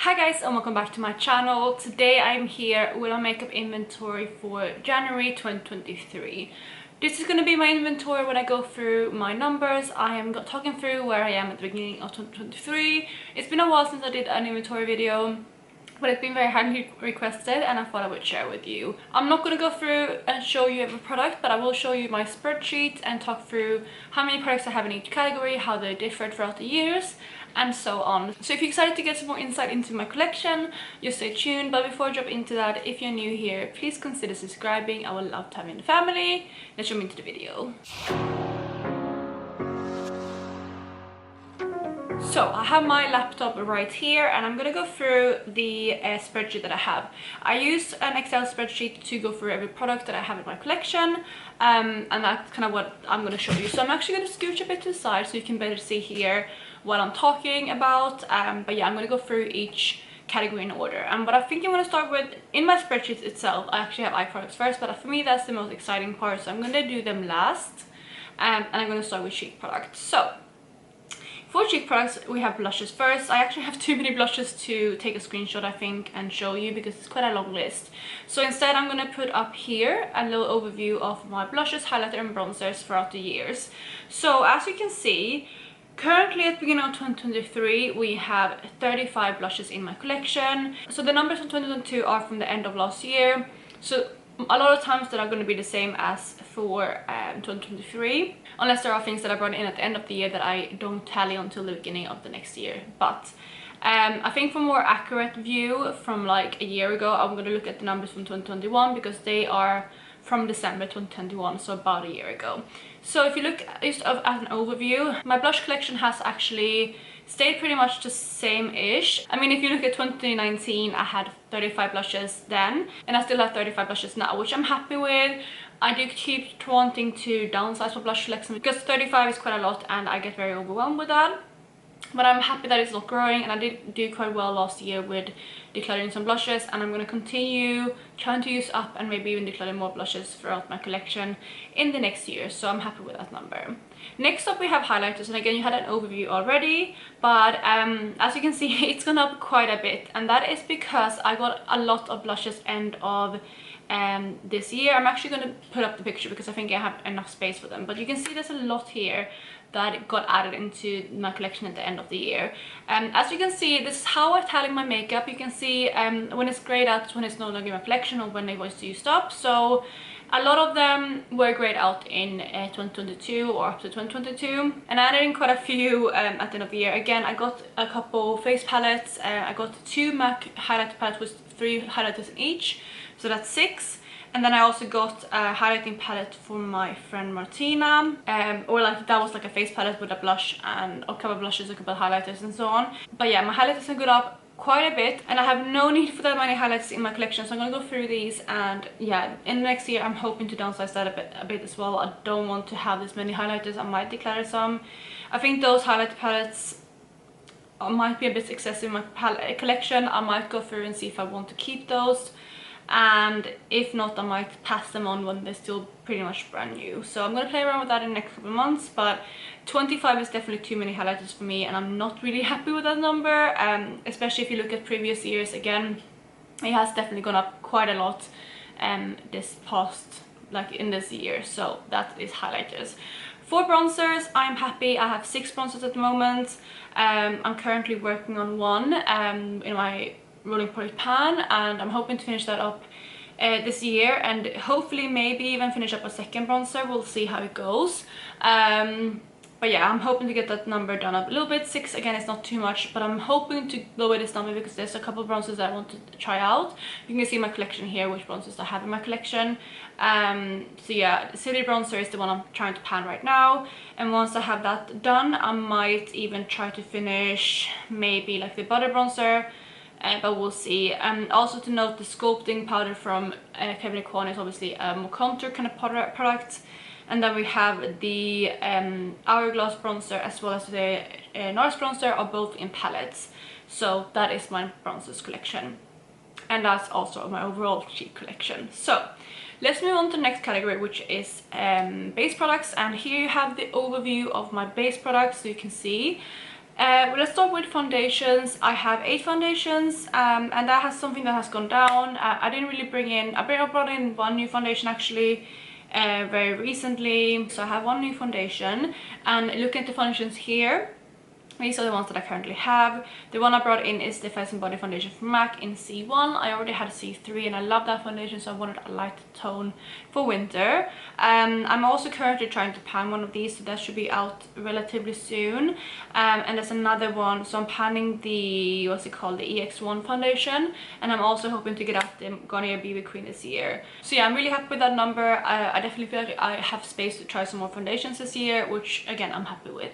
Hi guys and welcome back to my channel. Today I'm here with a makeup inventory for January 2023. This is going to be my inventory when I go through my numbers. I am talking through where I am at the beginning of 2023. It's been a while since I did an inventory video, but it's been very highly requested and I thought I would share with you. I'm not going to go through and show you every product, but I will show you my spreadsheet and talk through how many products I have in each category, how they differ throughout the years, and so on. So if you're excited to get some more insight into my collection, just stay tuned. But before I jump into that, if you're new here, please consider subscribing. I would love to have you in the family. Let's jump into the video. So I have my laptop right here and I'm gonna go through the spreadsheet that I have. I use an Excel spreadsheet to go through every product that I have in my collection, and that's kind of what I'm gonna show you. So I'm actually gonna scooch a bit to the side so you can better see here what I'm talking about. But yeah, I'm gonna go through each category in order. And what I think I'm gonna start with in my spreadsheet itself, I actually have eye products first, but for me that's the most exciting part, so I'm gonna do them last. And I'm gonna start with cheek products. So for cheek products, we have blushes first. I actually have too many blushes to take a screenshot, I think, and show you because it's quite a long list. So instead, I'm going to put up here a little overview of my blushes, highlighter, and bronzers throughout the years. So as you can see, currently at the beginning of 2023, we have 35 blushes in my collection. So the numbers from 2022 are from the end of last year. So a lot of times that are going to be the same as for 2023, unless there are things that I brought in at the end of the year that I don't tally until the beginning of the next year. But I think for more accurate view from like a year ago, I'm going to look at the numbers from 2021 because they are from December 2021, so about a year ago. So if you look just at an overview, my blush collection has actually stayed pretty much the same-ish. I mean, if you look at 2019, I had 35 blushes then, and I still have 35 blushes now, which I'm happy with. I do keep wanting to downsize my blush collection because 35 is quite a lot and I get very overwhelmed with that. But I'm happy that it's not growing, and I did do quite well last year with decluttering some blushes, and I'm going to continue trying to use up and maybe even declutter more blushes throughout my collection in the next year, so I'm happy with that number. Next up we have highlighters, and again you had an overview already, but as you can see it's gone up quite a bit, and that is because I got a lot of blushes end of this year. I'm actually going to put up the picture because I think I have enough space for them, but you can see there's a lot here that got added into my collection at the end of the year. As you can see, this is how I tally my makeup. You can see when it's grayed out, when it's no longer in my collection or when they was used up. So a lot of them were grayed out in 2022 or up to 2022, and I added in quite a few at the end of the year. Again, I got a couple face palettes. I got 2 MAC highlighter palettes with 3 highlighters in each, so that's 6. And then I also got a highlighting palette for my friend Martina, or like that was like a face palette with a blush and a couple of blushes, a couple of highlighters and so on. But yeah, my highlighters have gone up quite a bit and I have no need for that many highlights in my collection, so I'm gonna go through these, and yeah, in the next year I'm hoping to downsize that a bit as well. I don't want to have this many highlighters. I might declutter some. I think those highlighter palettes might be a bit excessive in my palette collection. I might go through and see if I want to keep those, and if not, I might pass them on when they're still pretty much brand new. So I'm gonna play around with that in the next couple of months, but 25 is definitely too many highlighters for me, and I'm not really happy with that number, especially if you look at previous years. Again, it has definitely gone up quite a lot this past, like in this year. So that is highlighters. For bronzers, I'm happy. I have 6 bronzers at the moment. I'm currently working on one in my rolling product pan, and I'm hoping to finish that up this year, and hopefully maybe even finish up a second bronzer. We'll see how it goes. But yeah, I'm hoping to get that number done up a little bit. 6 again is not too much, but I'm hoping to lower this number because there's a couple of bronzers that I want to try out. You can see my collection here, which bronzers I have in my collection. So yeah, the City Bronzer is the one I'm trying to pan right now, and once I have that done, I might even try to finish maybe like the Butter Bronzer. But we'll see. Also to note, the sculpting powder from Kevin Kwan is obviously a more contour kind of product. And then we have the Hourglass bronzer as well as the NARS bronzer are both in palettes. So that is my bronzers collection. And that's also my overall cheek collection. So let's move on to the next category, which is base products. And here you have the overview of my base products, so you can see Let's start with foundations. I have 8 foundations, and that has something that has gone down. I didn't really bring in, I brought in one new foundation actually very recently. So I have one new foundation, and looking at the foundations here, these are the ones that I currently have. The one I brought in is the Face and Body Foundation from MAC in C1. I already had a C3 and I love that foundation, so I wanted a light tone for winter. I'm also currently trying to pan one of these, so that should be out relatively soon. And there's another one, so I'm panning the, what's it called, the EX1 foundation, and I'm also hoping to get out the Garnier BB Queen this year. So yeah, I'm really happy with that number. I definitely feel like I have space to try some more foundations this year, which again I'm happy with.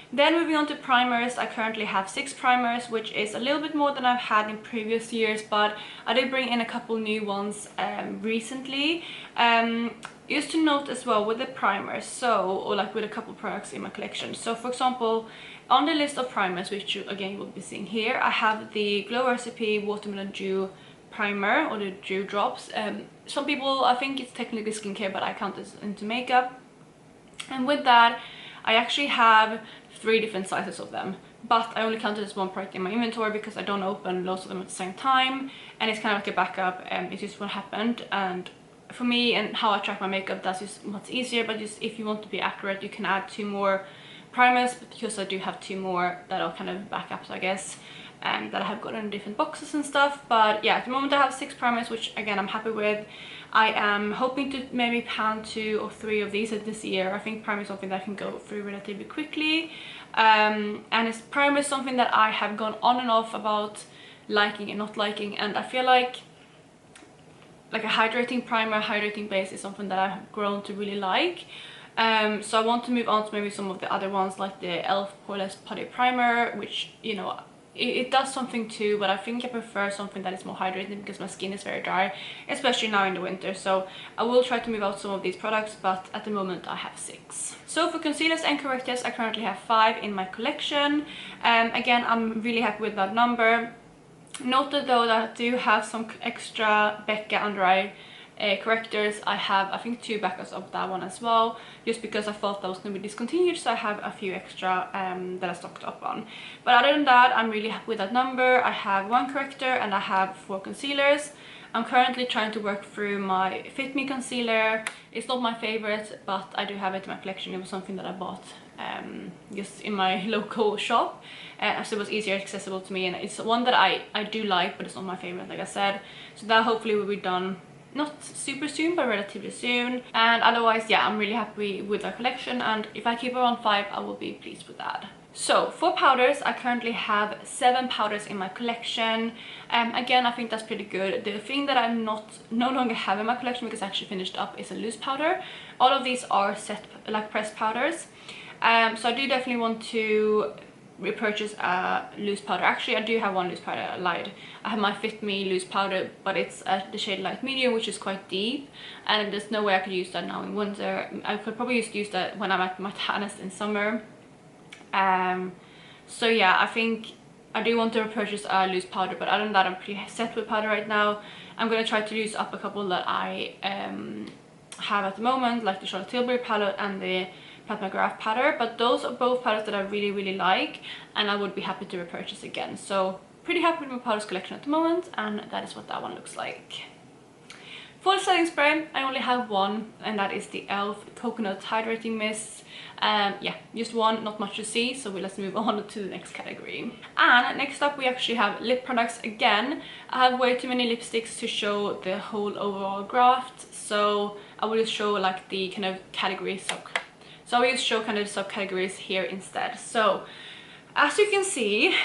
Then moving on to primers, I currently have 6 primers, which is a little bit more than I've had in previous years, but I did bring in a couple new ones recently. Just to note as well with the primers, or like with a couple products in my collection. So for example, on the list of primers, which you again will be seeing here, I have the Glow Recipe Watermelon Dew primer, or the dew drops. Some people, I think it's technically skincare, but I count this into makeup. And with that, I actually have 3 different sizes of them, but I only counted as one product in my inventory because I don't open loads of them at the same time, and it's kind of like a backup. It's just what happened, and for me and how I track my makeup, that's just much easier. But just if you want to be accurate, you can add 2 more primers, because I do have 2 more that are kind of backups, I guess, and that I have gotten in different boxes and stuff. But yeah, at the moment I have 6 primers, which again I'm happy with. I am hoping to maybe pan 2 or 3 of these this year. I think primer is something that I can go through relatively quickly, and primer is something that I have gone on and off about liking and not liking, and I feel like a hydrating primer, hydrating base is something that I've grown to really like. So I want to move on to maybe some of the other ones, like the e.l.f. Poreless Putty Primer, which, you know, it does something too, but I think I prefer something that is more hydrating because my skin is very dry, especially now in the winter. So I will try to move out some of these products, but at the moment I have 6. So for concealers and correctors, I currently have 5 in my collection. Again, I'm really happy with that number. Noted though that I do have some extra Becca under eye correctors. I have, I think, 2 backups of that one as well, just because I thought that was going to be discontinued, so I have a few extra that I stocked up on. But other than that, I'm really happy with that number. I have 1 corrector and I have 4 concealers. I'm currently trying to work through my Fit Me concealer. It's not my favorite, but I do have it in my collection. It was something that I bought just in my local shop, so it was easier accessible to me, and it's one that I do like, but it's not my favorite, like I said. So that hopefully will be done not super soon, but relatively soon. And otherwise, yeah, I'm really happy with our collection, and if I keep around 5, I will be pleased with that. So for powders, I currently have 7 powders in my collection. Again, I think that's pretty good. The thing that I'm no longer have in my collection, because I actually finished up, is a loose powder. All of these are set, like pressed powders. So I do definitely want to repurchase a loose powder. Actually, I do have 1 loose powder. I lied. I have my Fit Me loose powder, but it's the shade light medium, which is quite deep, and there's no way I could use that now in winter. I could probably just use that when I'm at my tannest in summer. So yeah, I think I do want to repurchase a loose powder, but other than that, I'm pretty set with powder right now. I'm gonna try to use up a couple that I have at the moment, like the Charlotte Tilbury palette and the Pat McGrath powder, but those are both powders that I really like, and I would be happy to repurchase again. So pretty happy with my powders collection at the moment, and that is what that one looks like. For the setting spray, I only have 1, and that is the e.l.f. Coconut Hydrating Mist. Yeah, just 1, not much to see, so let's move on to the next category. And next up, we actually have lip products again. I have way too many lipsticks to show the whole overall graph, so I will just show like the kind of categories. So I will just show kind of the subcategories here instead. So as you can see,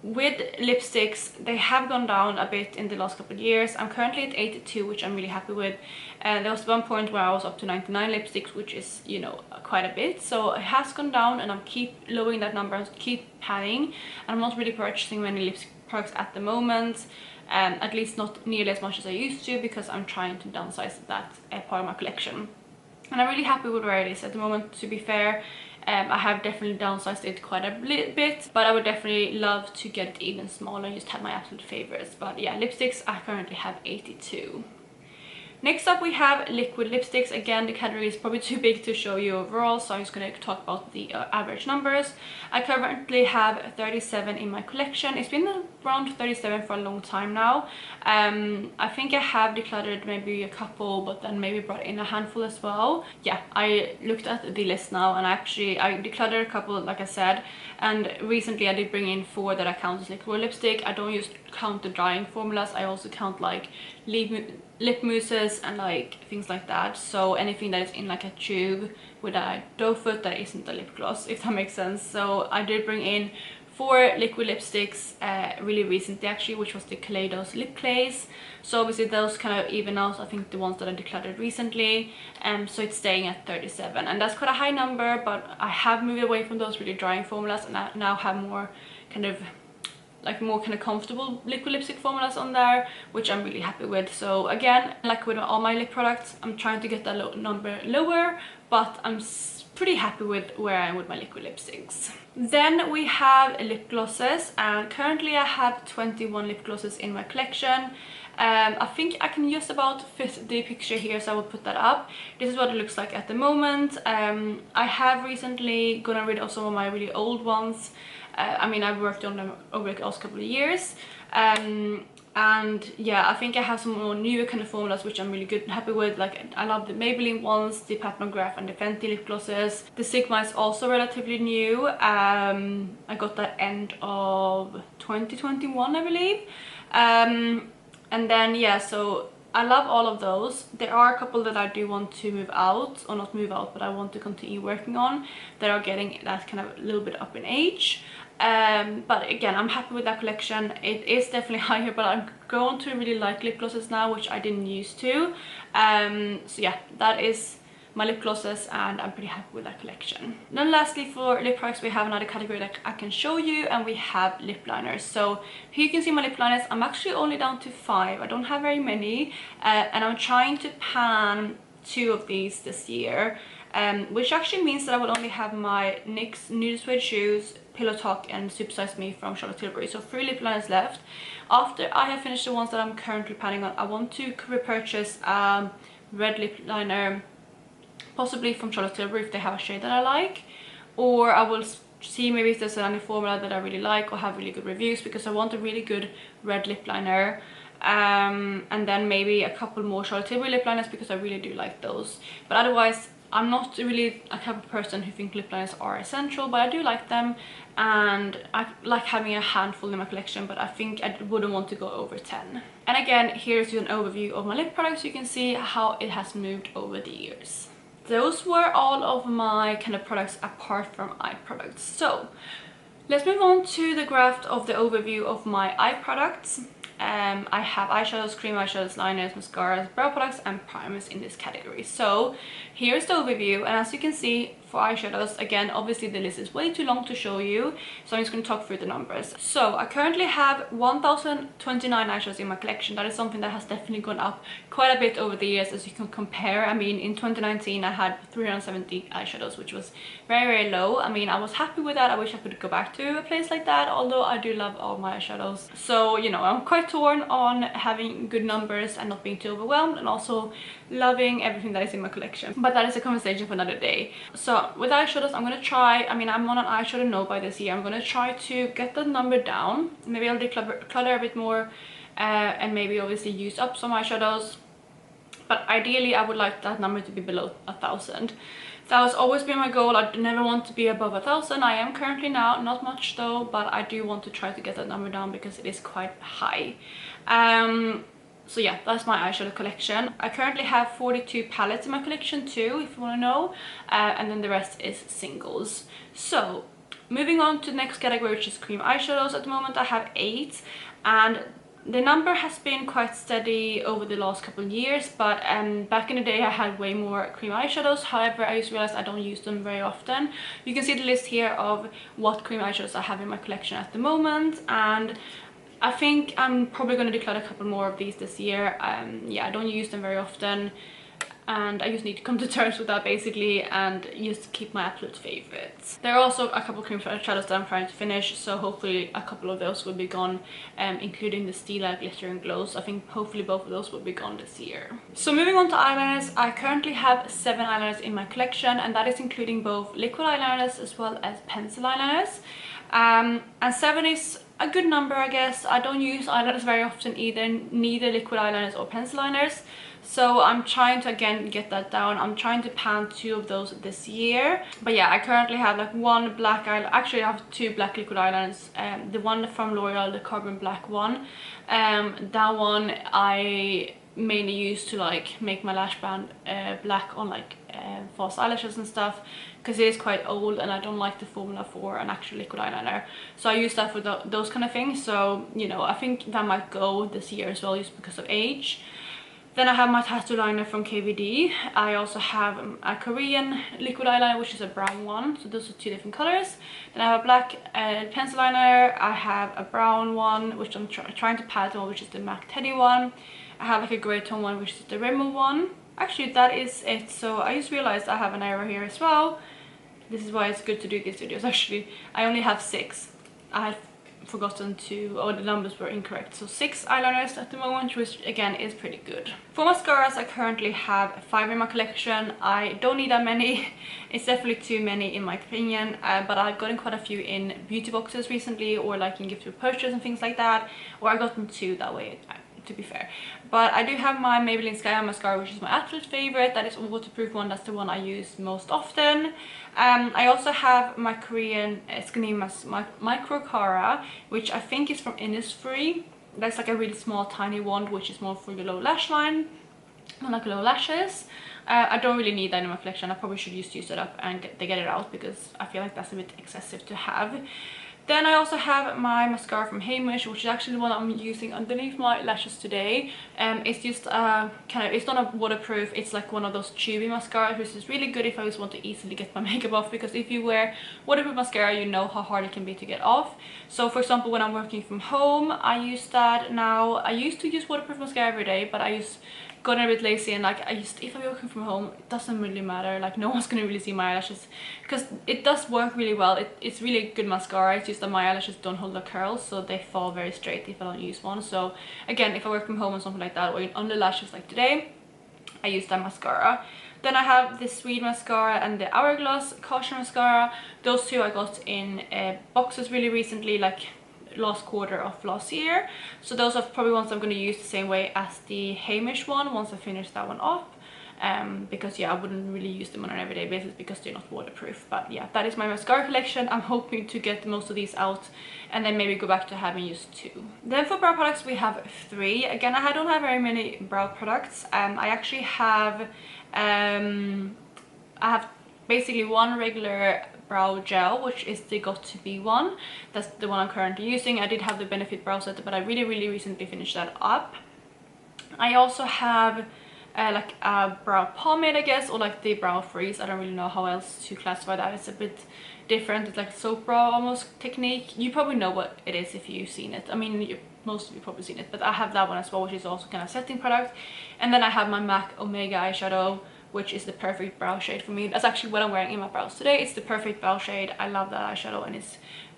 with lipsticks, they have gone down a bit in the last couple of years. I'm currently at 82, which I'm really happy with. There was one point where I was up to 99 lipsticks, which is, you know, quite a bit. So it has gone down, and I'm keep lowering that number, and keep padding. And I'm not really purchasing many lipstick products at the moment, at least not nearly as much as I used to, because I'm trying to downsize that part of my collection. And I'm really happy with where it is at the moment, to be fair. I have definitely downsized it quite a bit, but I would definitely love to get it even smaller and just have my absolute favorites. But yeah, lipsticks, I currently have 82. Next up we have liquid lipsticks. Again, the category is probably too big to show you overall, so I'm just going to talk about the average numbers. I currently have 37 in my collection. It's been around 37 for a long time now. I think I have decluttered maybe a couple, but then maybe brought in a handful as well. Yeah, I looked at the list now, and I decluttered a couple, like I said, and recently I did bring in 4 that I count as liquid lipstick. I don't just count the drying formulas, I also count like lip mousses and like things like that, so anything that is in like a tube with a doe foot that isn't a lip gloss, if that makes sense. So I did bring in 4 liquid lipsticks really recently actually, which was the Kaleidos lip clays. So obviously those kind of even out, I think, the ones that I decluttered recently, so it's staying at 37, and that's quite a high number, but I have moved away from those really drying formulas, and I now have more kind of comfortable liquid lipstick formulas on there, which I'm really happy with. So again, like with all my lip products, I'm trying to get that number lower, but I'm pretty happy with where I am with my liquid lipsticks. Then we have lip glosses, and currently I have 21 lip glosses in my collection. I think I can just about fit the picture here, so I will put that up. This is what it looks like at the moment. I have recently gotten rid of some of my really old ones. I mean, I've worked on them over the last couple of years, and yeah, I think I have some more newer kind of formulas which I'm really happy with. Like, I love the Maybelline ones, the Pat McGrath and the Fenty lip glosses. The Sigma is also relatively new. I got that end of 2021, I believe. And then yeah, so I love all of those. There are a couple that I do want to move out, or not move out, but I want to continue working on, that are getting that kind of a little bit up in age. But again, I'm happy with that collection. It is definitely higher, but I'm going to really like lip glosses now, which I didn't used to. So yeah, that is my lip glosses, and I'm pretty happy with that collection. Then lastly, for lip products, we have another category that I can show you, and we have lip liners. So here you can see my lip liners. I'm actually only down to 5. I don't have very many, and I'm trying to pan 2 of these this year, which actually means that I will only have my NYX Nude Suede Shoes, Pillow Talk and Supersize Me from Charlotte Tilbury. So 3 lip liners left. After I have finished the ones that I'm currently planning on, I want to repurchase red lip liner, possibly from Charlotte Tilbury if they have a shade that I like, or I will see maybe if there's any formula that I really like or have really good reviews, because I want a really good red lip liner, and then maybe a couple more Charlotte Tilbury lip liners, because I really do like those. But otherwise, I'm not really a type of person who thinks lip liners are essential, but I do like them, and I like having a handful in my collection, but I think I wouldn't want to go over 10. And again, here's an overview of my lip products. You can see how it has moved over the years. Those were all of my kind of products apart from eye products. So let's move on to the graph of the overview of my eye products. I have eyeshadows, cream eyeshadows, liners, mascaras, brow products and primers in this category. So here's the overview, and as you can see, for eyeshadows, again, obviously the list is way too long to show you, so I'm just going to talk through the numbers. So I currently have 1029 eyeshadows in my collection. That is something that has definitely gone up quite a bit over the years, as you can compare. I mean, in 2019 I had 370 eyeshadows, which was very, very low. I mean, I was happy with that. I wish I could go back to a place like that, although I do love all my eyeshadows. So, you know, I'm quite torn on having good numbers and not being too overwhelmed, and also loving everything that is in my collection. But that is a conversation for another day. So with eyeshadows, I'm gonna try, I mean, I'm on an eyeshadow no by this year. I'm gonna try to get the number down. Maybe I'll declutter a bit more, and maybe obviously use up some eyeshadows, but ideally I would like that number to be below 1,000. That has always been my goal. I never want to be above 1,000. I am currently now, not much though, but I do want to try to get that number down because it is quite high. So yeah, that's my eyeshadow collection. I currently have 42 palettes in my collection too, if you want to know, and then the rest is singles. So moving on to the next category, which is cream eyeshadows. At the moment I have 8, and the number has been quite steady over the last couple of years, but back in the day I had way more cream eyeshadows. However, I just realized I don't use them very often. You can see the list here of what cream eyeshadows I have in my collection at the moment, and I think I'm probably going to declutter a couple more of these this year. Yeah, I don't use them very often. and I just need to come to terms with that basically and just keep my absolute favorites. There are also a couple of cream shadows that I'm trying to finish, so hopefully a couple of those will be gone, including the Stila Glitter and Glows. I think hopefully both of those will be gone this year. So moving on to eyeliners, I currently have 7 eyeliners in my collection, and that is including both liquid eyeliners as well as pencil eyeliners. And 7 is a good number, I guess. I don't use eyeliners very often either, neither liquid eyeliners or pencil liners. So I'm trying to again get that down. I'm trying to pan 2 of those this year. But yeah, I currently have like 1 black eyeliner. Actually, I have 2 black liquid eyeliners. The one from L'Oreal, the carbon black one. That one I mainly use to like make my lash band black on like false eyelashes and stuff, because it is quite old and I don't like the formula for an actual liquid eyeliner. So I use that for those kind of things. So, you know, I think that might go this year as well, just because of age. Then I have my tattoo liner from KVD. I also have a Korean liquid eyeliner, which is a brown one. So those are 2 different colors. Then I have a black pencil liner. I have a brown one, which I'm trying to palette on, which is the MAC Teddy one. I have like a grey tone one, which is the Rimmel one. Actually, that is it. So I just realized I have an error here as well. This is why it's good to do these videos. Actually, I only have 6. I had forgotten to, or the numbers were incorrect. So 6 eyeliners at the moment, which again is pretty good. For mascaras, I currently have 5 in my collection. I don't need that many. It's definitely too many in my opinion, but I've gotten quite a few in beauty boxes recently, or like in gift with purchase and things like that, or I got them 2 that way, to be fair. But I do have my Maybelline Sky Eye mascara, which is my absolute favorite. That is a waterproof one. That's the one I use most often. I also have my Korean Skinny Micro Cara, which I think is from Innisfree. That's like a really small tiny wand, which is more for your low lash line, not like low lashes. I don't really need that in my collection. I probably should just use it up and get it out, because I feel like that's a bit excessive to have. Then I also have my mascara from Heimish, which is actually the one I'm using underneath my lashes today. It's just it's not a waterproof, it's like one of those tubey mascaras, which is really good if I just want to easily get my makeup off, because if you wear waterproof mascara, you know how hard it can be to get off. So for example, when I'm working from home, I use that now. I used to use waterproof mascara every day, but I just gotten a bit lazy, and like if I'm working from home, it doesn't really matter. Like no one's gonna really see my eyelashes, because it does work really well. It's really good mascara. It's just that my eyelashes don't hold the curls, so they fall very straight if I don't use one. So again, if I work from home or something like that, or on the lashes like today, I use that mascara. Then I have the Sweet mascara and the Hourglass Caution mascara. Those 2 I got in boxes really recently, like last quarter of last year. So those are probably ones I'm going to use the same way as the Heimish one once I finish that one off, because yeah, I wouldn't really use them on an everyday basis because they're not waterproof. But yeah, that is my mascara collection. I'm hoping to get most of these out and then maybe go back to having just 2. Then for brow products, we have 3. Again, I don't have very many brow products. I actually have basically 1 regular brow gel, which is the Got2b one. That's the one I'm currently using. I did have the Benefit brow set, but I really recently finished that up. I also have like a brow pomade, I guess, or like the brow freeze. I don't really know how else to classify that. It's a bit different. It's like a soap brow almost technique. You probably know what it is if you've seen it. I mean, most of you probably seen it, but I have that one as well, which is also kind of setting product. And then I have my MAC Omega eyeshadow, which is the perfect brow shade for me. That's actually what I'm wearing in my brows today. It's the perfect brow shade. I love that eyeshadow, and it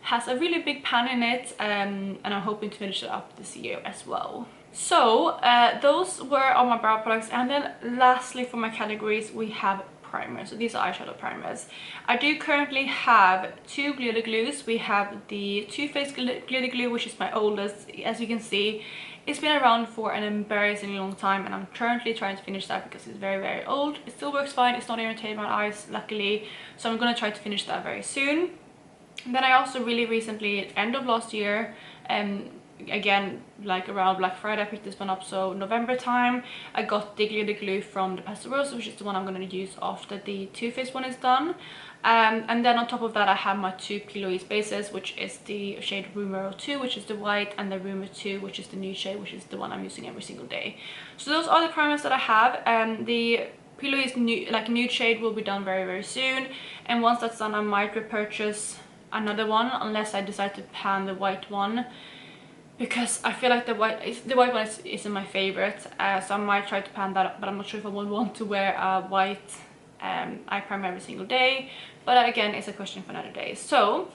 has a really big pan in it, and I'm hoping to finish it up this year as well. So those were all my brow products. And then lastly, for my categories, we have primers. So these are eyeshadow primers. I do currently have 2 glitter glues. We have the Too Faced glitter glue, which is my oldest. As you can see, it's been around for an embarrassingly long time, and I'm currently trying to finish that because it's very old. It still works fine. It's not irritating my eyes, luckily, so I'm gonna try to finish that very soon. And then I also really recently, at end of last year, again, like around Black Friday, I picked this one up, so November time, I got the glitter glue from the Pastel Rose, which is the one I'm going to use after the Too Faced one is done. And then on top of that, I have my 2 P. Louise bases, which is the shade Rumor 2, which is the white, and the Rumor 2, which is the nude shade, which is the one I'm using every single day. So those are the primers that I have. The P. Louise nude shade will be done very soon, and once that's done, I might repurchase another one, unless I decide to pan the white one, because I feel like the white one isn't my favorite, so I might try to pan that up, but I'm not sure if I would want to wear a white eye primer every single day. But again, it's a question for another day. So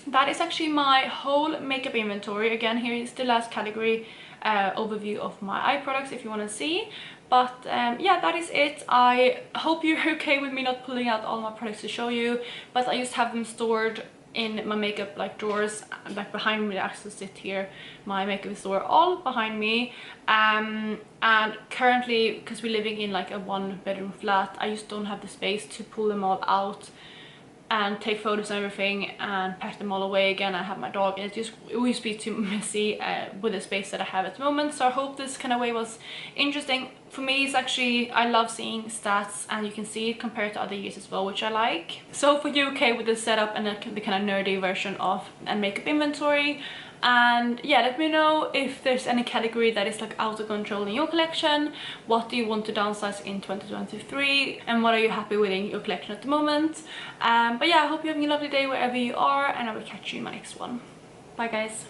that is actually my whole makeup inventory. Again, here is the last category overview of my eye products if you want to see. But yeah, that is it. I hope you're okay with me not pulling out all my products to show you, but I just have them stored in my makeup like drawers, like behind me. I actually sit here, my makeup is stored all behind me, and currently, because we're living in like a 1-bedroom flat, I just don't have the space to pull them all out and take photos and everything and pack them all away again. I have my dog, and it would just be too messy with the space that I have at the moment. So I hope this kind of way was interesting. For me, it's actually, I love seeing stats, and you can see it compared to other years as well, which I like. So for you, okay with the setup and the kind of nerdy version of a makeup inventory. And yeah, let me know if there's any category that is like out of control in your collection. What do you want to downsize in 2023, and what are you happy with in your collection at the moment? But yeah, I hope you're having a lovely day wherever you are, and I will catch you in my next one. Bye guys.